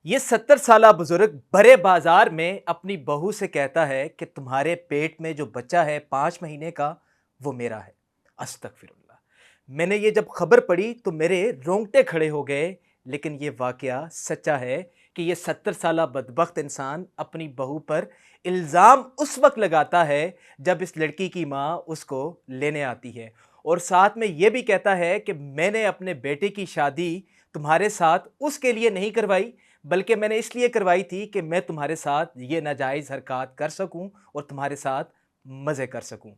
ये 70 साला बुजुर्ग बड़े बाजार में अपनी बहू से कहता है कि तुम्हारे पेट में जो बच्चा है 5 महीने का वो मेरा है। अस्तगफिरुल्लाह। मैंने ये जब खबर पढ़ी तो मेरे रोंगटे खड़े हो गए। लेकिन ये वाकया सच्चा है कि ये 70 साला बदबख्त इंसान अपनी बहू पर इल्ज़ाम उस वक्त लगाता है जब इस लड़की की माँ उसको लेने आती है, और साथ में ये भी कहता है कि मैंने अपने बेटे की शादी तुम्हारे साथ उसके लिए नहीं करवाई, बल्कि मैंने इसलिए करवाई थी कि मैं तुम्हारे साथ ये नाजायज़ हरकत कर सकूं और तुम्हारे साथ मज़े कर सकूं।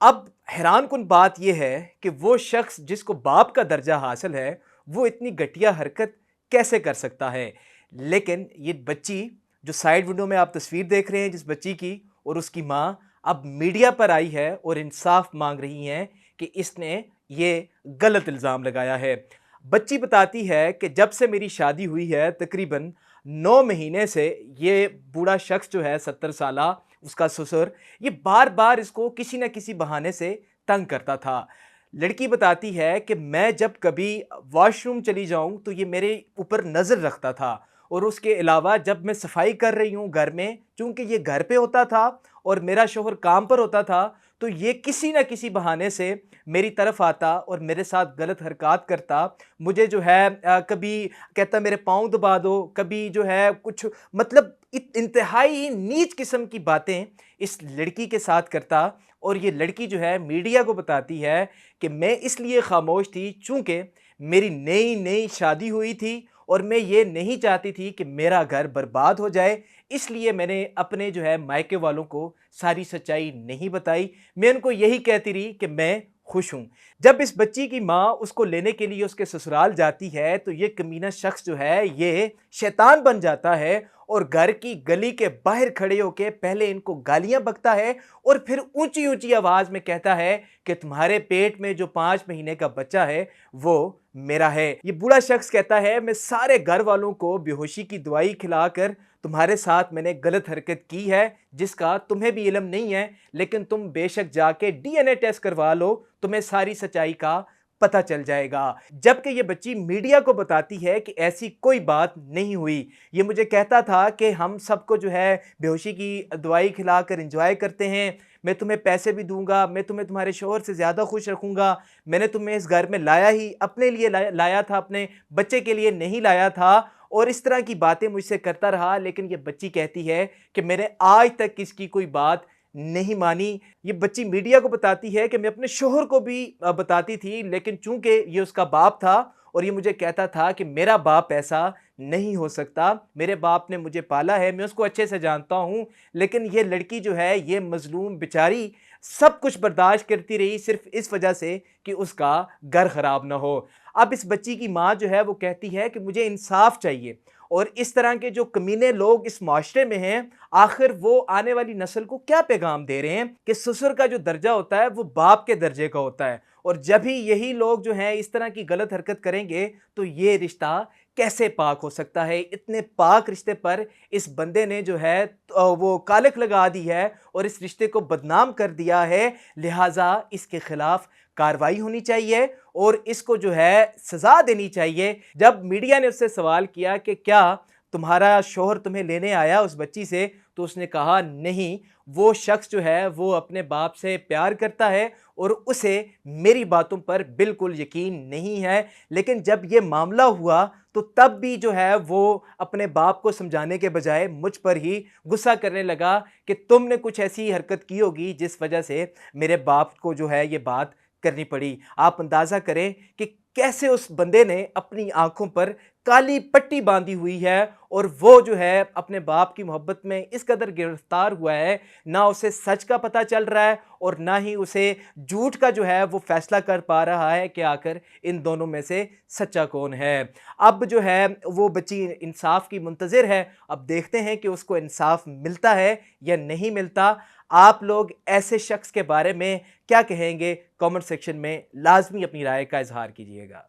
अब हैरान कुन बात यह है कि वो शख्स जिसको बाप का दर्जा हासिल है, वो इतनी घटिया हरकत कैसे कर सकता है। लेकिन ये बच्ची, जो साइड विंडो में आप तस्वीर देख रहे हैं जिस बच्ची की, और उसकी माँ अब मीडिया पर आई है और इंसाफ मांग रही हैं कि इसने ये गलत इल्ज़ाम लगाया है। बच्ची बताती है कि जब से मेरी शादी हुई है तकरीबन 9 महीने से ये बूढ़ा शख्स जो है 70 साला, उसका ससुर, ये बार बार इसको किसी न किसी बहाने से तंग करता था। लड़की बताती है कि मैं जब कभी वॉशरूम चली जाऊं तो ये मेरे ऊपर नज़र रखता था, और उसके अलावा जब मैं सफाई कर रही हूं घर में, चूंकि ये घर पे होता था और मेरा शोहर काम पर होता था, तो ये किसी न किसी बहाने से मेरी तरफ आता और मेरे साथ गलत हरकत करता। मुझे जो है कभी कहता मेरे पाँव दबा दो, कभी जो है कुछ, मतलब इंतहाई नीच किस्म की बातें इस लड़की के साथ करता। और ये लड़की जो है मीडिया को बताती है कि मैं इसलिए खामोश थी चूँकि मेरी नई नई शादी हुई थी और मैं ये नहीं चाहती थी कि मेरा घर बर्बाद हो जाए, इसलिए मैंने अपने जो है मायके वालों को सारी सच्चाई नहीं बताई। मैं उनको यही कहती रही कि मैं खुश हूँ। जब इस बच्ची की माँ उसको लेने के लिए उसके ससुराल जाती है तो ये कमीना शख्स जो है ये शैतान बन जाता है और घर की गली के बाहर खड़े होकर पहले इनको गालियां बकता है और फिर ऊंची ऊंची आवाज में कहता है कि तुम्हारे पेट में जो 5 महीने का बच्चा है वो मेरा है। ये बूढ़ा शख्स कहता है मैं सारे घर वालों को बेहोशी की दवाई खिलाकर तुम्हारे साथ मैंने गलत हरकत की है जिसका तुम्हें भी इल्म नहीं है, लेकिन तुम बेशक जाके डीएनए टेस्ट करवा लो, तुम्हें सारी सच्चाई का पता चल जाएगा। जबकि ये बच्ची मीडिया को बताती है कि ऐसी कोई बात नहीं हुई। ये मुझे कहता था कि हम सबको जो है बेहोशी की दवाई खिलाकर एंजॉय करते हैं, मैं तुम्हें पैसे भी दूंगा, मैं तुम्हें तुम्हारे शोहर से ज़्यादा खुश रखूंगा, मैंने तुम्हें इस घर में लाया ही अपने लिए लाया था, अपने बच्चे के लिए नहीं लाया था। और इस तरह की बातें मुझसे करता रहा। लेकिन ये बच्ची कहती है कि मैंने आज तक इसकी कोई बात नहीं मानी। ये बच्ची मीडिया को बताती है कि मैं अपने शोहर को भी बताती थी, लेकिन चूंकि ये उसका बाप था और ये मुझे कहता था कि मेरा बाप ऐसा नहीं हो सकता, मेरे बाप ने मुझे पाला है, मैं उसको अच्छे से जानता हूँ। लेकिन ये लड़की जो है ये मजलूम बेचारी सब कुछ बर्दाश्त करती रही सिर्फ इस वजह से कि उसका घर खराब ना हो। अब इस बच्ची की माँ जो है वो कहती है कि मुझे इंसाफ चाहिए, और इस तरह के जो कमीने लोग इस माशरे में हैं, आखिर वो आने वाली नस्ल को क्या पैगाम दे रहे हैं कि ससुर का जो दर्जा होता है वो बाप के दर्जे का होता है, और जब ही यही लोग जो हैं इस तरह की गलत हरकत करेंगे तो ये रिश्ता कैसे पाक हो सकता है। इतने पाक रिश्ते पर इस बंदे ने जो है वो कालक लगा दी है और इस रिश्ते को बदनाम कर दिया है। लिहाजा इसके खिलाफ कार्रवाई होनी चाहिए और इसको जो है सज़ा देनी चाहिए। जब मीडिया ने उससे सवाल किया कि क्या तुम्हारा शोहर तुम्हें लेने आया उस बच्ची से, तो उसने कहा नहीं, वो शख्स जो है वो अपने बाप से प्यार करता है और उसे मेरी बातों पर बिल्कुल यकीन नहीं है। लेकिन जब ये मामला हुआ तो तब भी जो है वो अपने बाप को समझाने के बजाय मुझ पर ही गुस्सा करने लगा कि तुमने कुछ ऐसी हरकत की होगी जिस वजह से मेरे बाप को जो है ये बात करनी पड़ी। आप अंदाज़ा करें कि कैसे उस बंदे ने अपनी आंखों पर काली पट्टी बांधी हुई है और वो जो है अपने बाप की मोहब्बत में इस कदर गिरफ्तार हुआ है, ना उसे सच का पता चल रहा है और ना ही उसे झूठ का जो है वो फैसला कर पा रहा है कि आखिर इन दोनों में से सच्चा कौन है। अब जो है वो बच्ची इंसाफ की मुंतज़िर है। अब देखते हैं कि उसको इंसाफ मिलता है या नहीं मिलता। आप लोग ऐसे शख्स के बारे में क्या कहेंगे? कमेंट सेक्शन में लाजमी अपनी राय का इजहार कीजिएगा।